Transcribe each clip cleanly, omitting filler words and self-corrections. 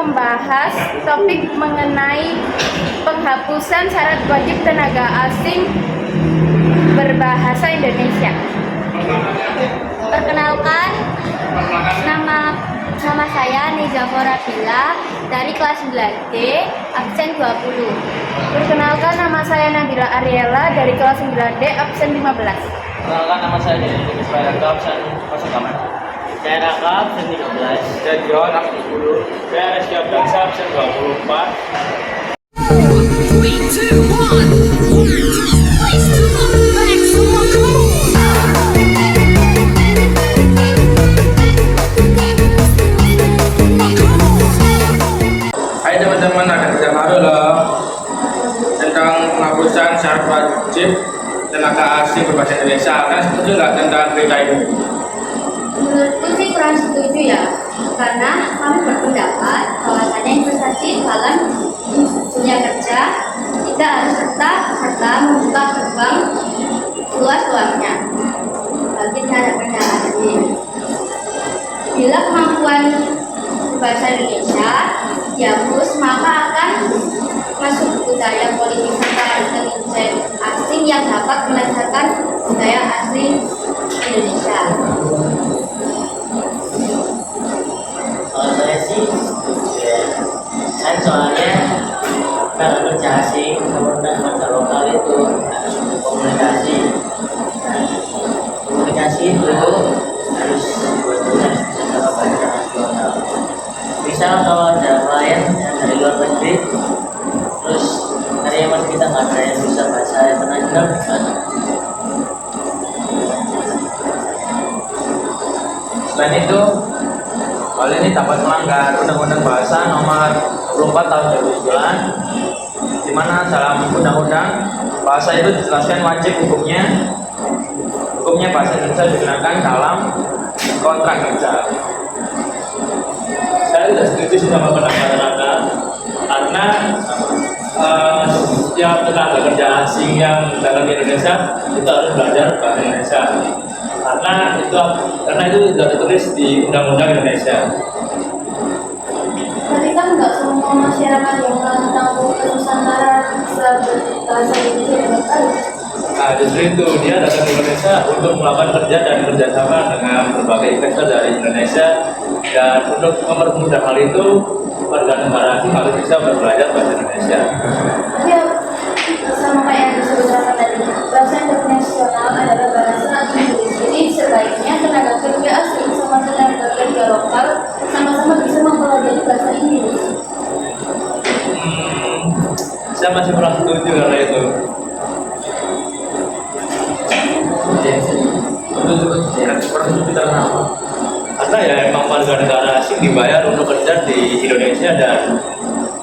membahas topik mengenai penghapusan syarat wajib tenaga asing berbahasa Indonesia. Perkenalkan, nama saya Nizafora Bila dari kelas 9D, absen 20. Perkenalkan, nama saya Nabila Ariela dari kelas 9D, absen 15. Perkenalkan, nama saya Denny Ismailaka, absen 08. Saya Raka, absen 13. Saya John, absen 10. Saya Reski Abdansa, absen 24. Hai teman-teman, ada berita baru loh tentang penghapusan syarat wajib tenaga asing berbahasa Indonesia. Kalian setuju nggak tentang berita ini? Menurutku sih kurang setuju ya, karena kami berpendapat bahwasannya investasi dalam dunia kerja tidak harus serta membuka gerbang luas-luasnya bagi tenaga kerja asing. Bila kemampuan bahasa Indonesia dihapus, maka akan masuk budaya politik serta intelijen asing yang dapat melengsarkan budaya asli Indonesia. Kalau saya sih setuju ya. Kan soalnya tenaga kerja asing sama tenaga kerja lokal itu harus berkomunikasi. Nah, komunikasi itu harus harus bisa dalam bahasa nasional. Misal kalau ada klien yang dari luar negeri, terus karyawan kita nggak ada yang bisa bahasa internasional, gimana? Selain itu, hal ini dapat melanggar Undang-Undang Bahasa Nomor 24 Tahun 2009, di mana dalam Undang-Undang bahasa itu dijelaskan wajib hukumnya bahasa Indonesia digunakan dalam kontrak kerja. Saya tidak setuju sih sama pendapat Raka, karena setiap tenaga kerja asing yang datang di Indonesia itu harus belajar bahasa Indonesia, karena itu sudah tertulis di Undang-Undang Indonesia. Tapi kan nggak semua masyarakat yang tahu Nusantara bisa berbahasa Indonesia dengan baik. Nah, justru itu dia datang ke Indonesia untuk melakukan kerja dan kerjasama dengan berbagai investor dari Indonesia, dan untuk mempermudah hal itu warga negara asing harus bisa belajar bahasa Indonesia. Ya, sama kayak yang disebutkan tadi, bahasa internasional adalah bahasa Inggris. Jadi sebaiknya tenaga kerja asing sama tenaga kerja lokal sama-sama bisa mempelajari bahasa Inggris. Saya masih kurang setuju karena itu. Karena ya emang warga negara asing dibayar untuk kerja di Indonesia, dan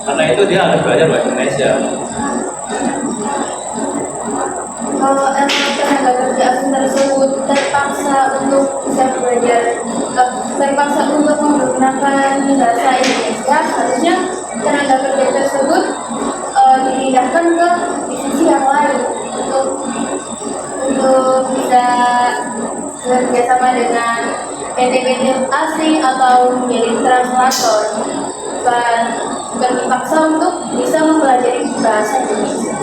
karena itu dia harus belajar bahasa Indonesia. Kalau emang tenaga kerja asing tersebut terpaksa untuk bisa belajar, terpaksa untuk menggunakan bahasa Indonesia, harusnya tenaga kerja tersebut dipindahkan ke divisi yang lain untuk bisa bekerjasama dengan PT-PT asing atau menjadi translator, bukan dipaksa untuk bisa mempelajari bahasa Indonesia.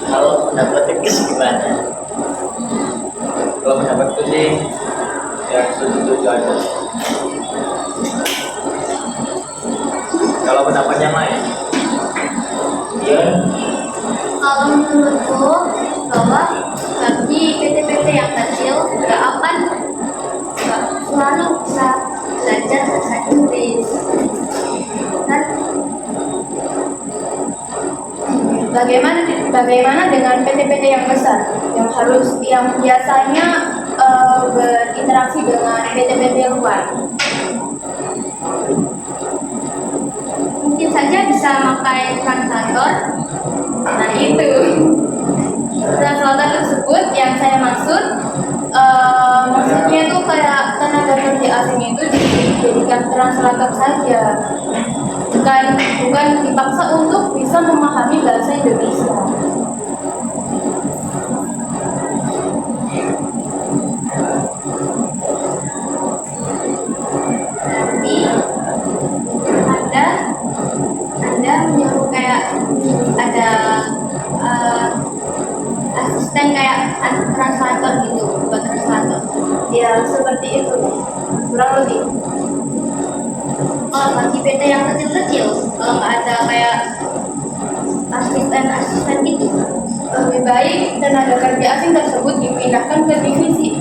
Kalau pendapat Tekis gimana? Kalau pendapatku sih, ya setuju aja. Kalau pendapat yang lain, Ya, Kalau menurutku bahwa bagi PT-PT yang kecil nggak selalu bisa belajar bahasa Inggris. Dan bagaimana dengan PT-PT yang besar yang biasanya berinteraksi dengan PT-PT luar? mungkin saja bisa pakai translator. Nah itu translator tersebut yang saya maksud, maksudnya itu kayak tenaga kerja asing itu dijadikan translator saja, bukan dipaksa untuk bisa memahami bahasa Indonesia. kayak ada asisten kayak translator gitu, buat translator. Ya seperti itu kurang lebih. Kalau bagi PT yang kecil-kecil, kalau nggak ada kayak asisten gitu. Lebih baik tenaga kerja asing tersebut dipindahkan ke divisi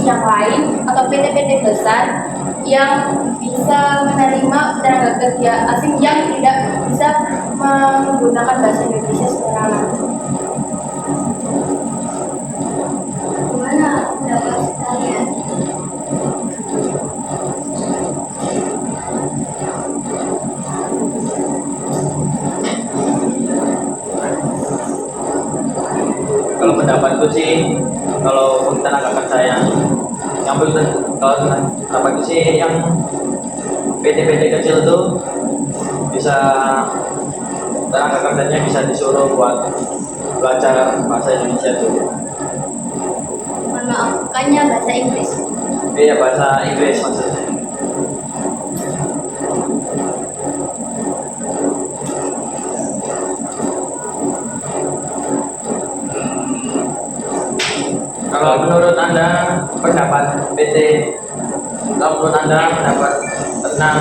yang lain atau PT-PT besar yang bisa menerima tenaga kerja asing yang tidak bisa menggunakan bahasa Indonesia secara langsung. Gimana pendapat kalian? Kalau pendapatku sih, kalau untuk tenaga kerja yang belum, kalau pendapatku sih yang PT-PT kecil itu bisa tenaga kerjanya bisa disuruh buat belajar bahasa Indonesia dulu. Mohon maaf, bukannya bahasa Inggris. Iya, bahasa Inggris maksudnya. Kalau menurut Anda pendapat PT, kalau menurut Anda pendapat tentang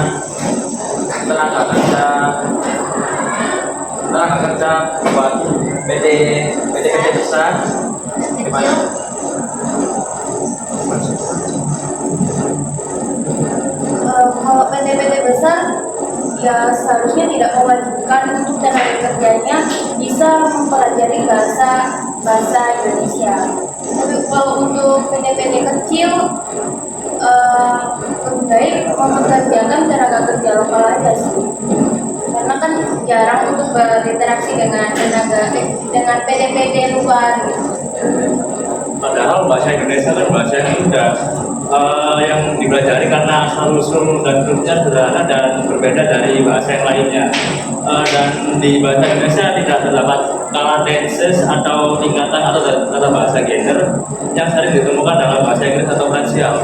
tenaga kerja buat PT besar gimana? Kalau PT-PT besar ya seharusnya tidak mewajibkan untuk tenaga kerjanya bisa mempelajari bahasa Indonesia. Tapi kalau untuk PT-PT kecil lebih baik mempekerjakan tenaga kerja lokal aja sih. Karena kan jarang untuk berinteraksi dengan PT-PT luar gitu. Padahal bahasa Indonesia kan bahasa yang sudah yang dipelajari karena asal-usul dan grupnya sederhana dan berbeda dari bahasa yang lainnya. Dan di bahasa Indonesia tidak terdapat kalatenses atau tingkatan atau kata bahasa gender yang sering ditemukan dalam bahasa Inggris atau Pransial.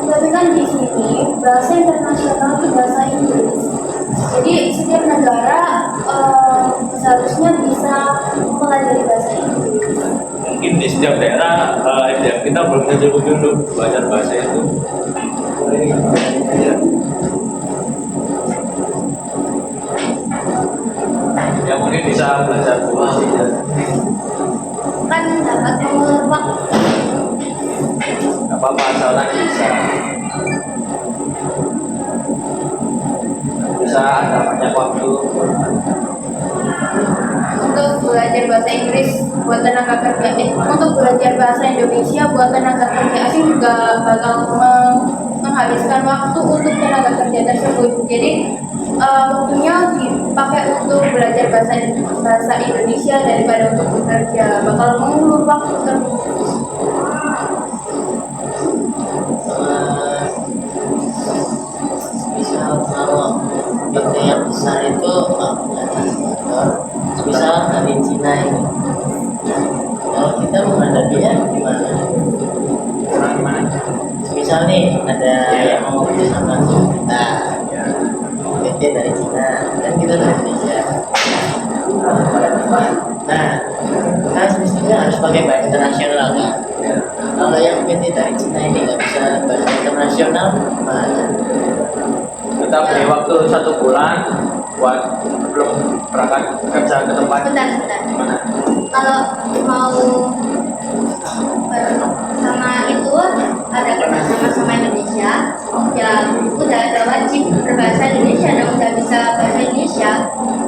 Tapi kan di sini bahasa internasional itu bahasa Inggris. Jadi setiap negara seharusnya bisa mempelajari bahasa Inggris. Mungkin di setiap daerah SDM kita belum tercukupi untuk belajar bahasa itu. Ya mungkin bisa belajar dulu sih. Kan dapat mengulur waktu. Gak apa-apa, asalkan bisa ada banyak waktu. Untuk belajar bahasa Inggris buat tenaga kerja untuk belajar bahasa Indonesia buat tenaga kerja asing juga bakal menghabiskan waktu untuk tenaga kerja tersebut. Jadi waktunya dipakai untuk belajar bahasa Indonesia daripada untuk bekerja, bakal mengulur waktu terus. Misal kalau PT yang besar itu nggak punya translator, misal dari Cina ini, kalau kita menghadapinya gimana? Gimana? Misal nih ada yang mau bersama kita, PT dari Cina dan kita dari Indonesia. Nah, kita semestinya harus pakai bahasa internasional kan? Kalau yang PT dari Cina ini nggak bisa bahasa internasional, gimana? Kita beri waktu 1 bulan buat belum berangkat kerja ke tempat. Bentar. Kalau mau sama itu ada kerjasama sama Indonesia, ya udah ada wajib berbahasa Indonesia dan udah bisa bahasa Indonesia.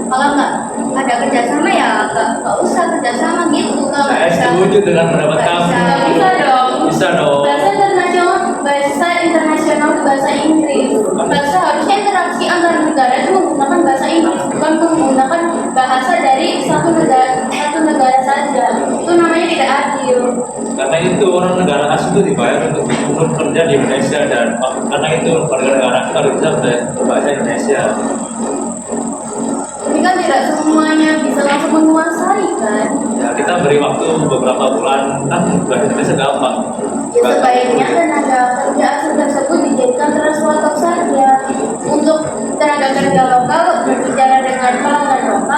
Kalau nggak ada kerjasama ya nggak usah kerjasama gitu. Kalau Saya setuju dengan pendapat kamu. Bisa dong. Bisa dong. Bahasa internasional itu bahasa Inggris. Bahasa harusnya interaksi antar negara itu menggunakan bahasa Inggris, bukan menggunakan bahasa dari satu negara saja. Itu namanya tidak adil. Karena itu orang negara asing itu dibayar untuk kerja di Indonesia dan karena itu warga negara asing harus bisa berbahasa Indonesia. Tapi kan tidak semuanya bisa langsung menguasai kan. Ya, kita beri waktu beberapa bulan kan bahasa Indonesia gampang. Ya sebaiknya tenaga kerja asing tersebut dijadikan translator saja. Untuk tenaga kerja lokal berbicara dengan pelanggan lokal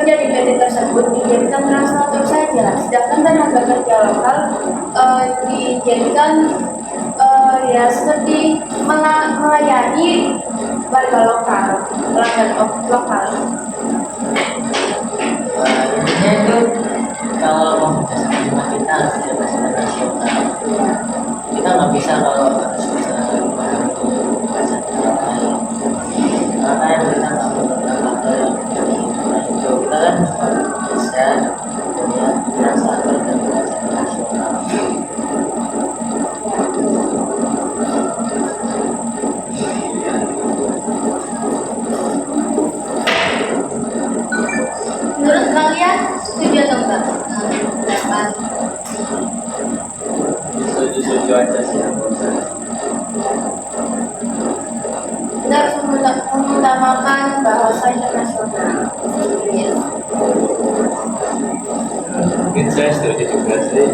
bekerja di PT tersebut dijadikan translator saja, sedangkan tenaga kerja lokal dijadikan ya seperti melayani warga lokal, pelanggan lokal. Intinya itu kalau mau bahasa terjemah kita harus bisa bahasa internasional. Kita nggak bisa kalau harus bisa memahami bahasa lain. Karena yang kita nggak menggunakan itu kita kan cuma bisa punya translator dan bahasa internasional. Menurut kalian setuju atau enggak? Pendapat Setuju aja sih. kita harus mengutamakan bahasa internasional, bahasa Inggris. Mungkin saya setuju juga sih,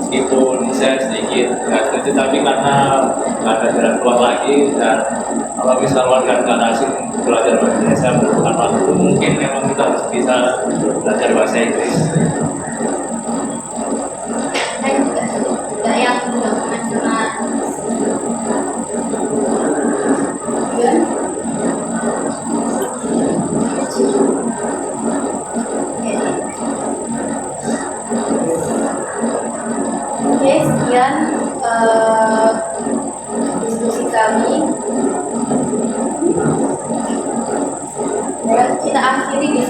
meskipun saya sedikit nggak setuju, tapi karena nggak ada jalan keluar lagi, dan kalau misal warga negara asing belajar bahasa Indonesia membutuhkan waktu, mungkin memang kita harus bisa belajar bahasa Inggris. Saya juga setuju. Tidak yang nasional. Ya. Oke, sekian diskusi kami. Ya, kita akhiri diskusi